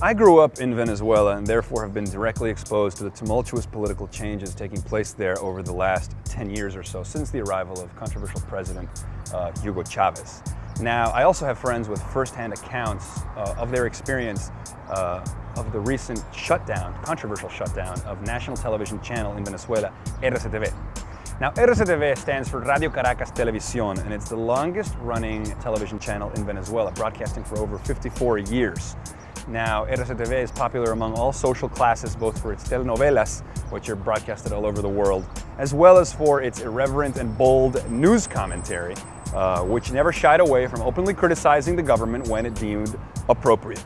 I grew up in Venezuela and therefore have been directly exposed to the tumultuous political changes taking place there over the last 10 years or so, since the arrival of controversial President Hugo Chavez. Now, I also have friends with first-hand accounts of their experience of the recent shutdown, controversial shutdown, of national television channel in Venezuela, RCTV. Now, RCTV stands for Radio Caracas Televisión, and it's the longest-running television channel in Venezuela, broadcasting for over 54 years. Now, RCTV is popular among all social classes, both for its telenovelas, which are broadcasted all over the world, as well as for its irreverent and bold news commentary, which never shied away from openly criticizing the government when it deemed appropriate.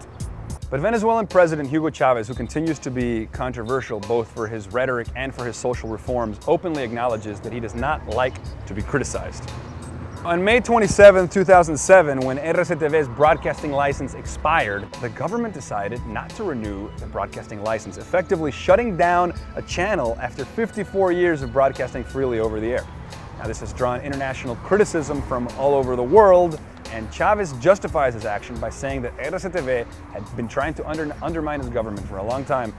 But Venezuelan President Hugo Chavez, who continues to be controversial both for his rhetoric and for his social reforms, openly acknowledges that he does not like to be criticized. On May 27, 2007, when RCTV's broadcasting license expired, the government decided not to renew the broadcasting license, effectively shutting down a channel after 54 years of broadcasting freely over the air. Now, this has drawn international criticism from all over the world, and Chavez justifies his action by saying that RCTV had been trying to undermine his government for a long time,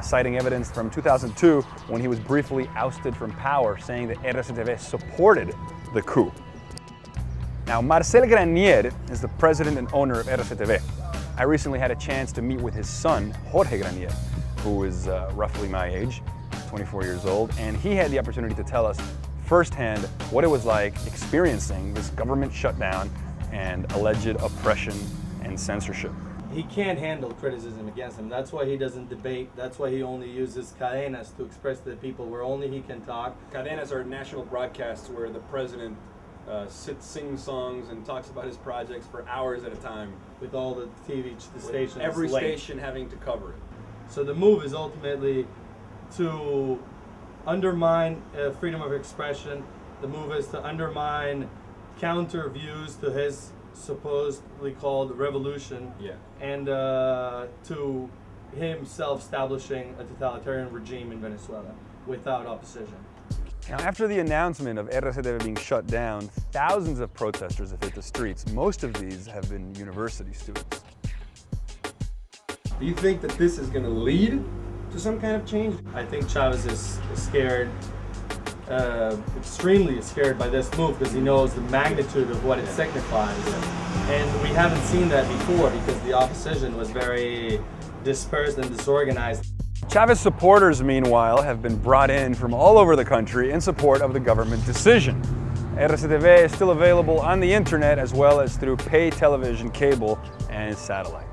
citing evidence from 2002 when he was briefly ousted from power, saying that RCTV supported the coup. Now, Granier is the president and owner of RCTV. I recently had a chance to meet with his son, Jorge Granier, who is roughly my age, 24 years old, and he had the opportunity to tell us firsthand what it was like experiencing this government shutdown and alleged oppression and censorship. He can't handle criticism against him. That's why he doesn't debate. That's why he only uses cadenas to express to the people where only he can talk. Cadenas are national broadcasts where the president sings songs and talks about his projects for hours at a time. With all the stations. Every station having to cover it. So the move is ultimately to undermine freedom of expression. The move is to undermine counter views to his supposedly called revolution, and to himself establishing a totalitarian regime in Venezuela without opposition. Now, after the announcement of RCTV being shut down, thousands of protesters have hit the streets. Most of these have been university students. Do you think that this is going to lead to some kind of change? I think Chavez is scared, extremely scared by this move because he knows the magnitude of what it signifies. And we haven't seen that before because the opposition was very dispersed and disorganized. Chavez supporters, meanwhile, have been brought in from all over the country in support of the government decision. RCTV is still available on the internet as well as through pay television, cable, and satellite.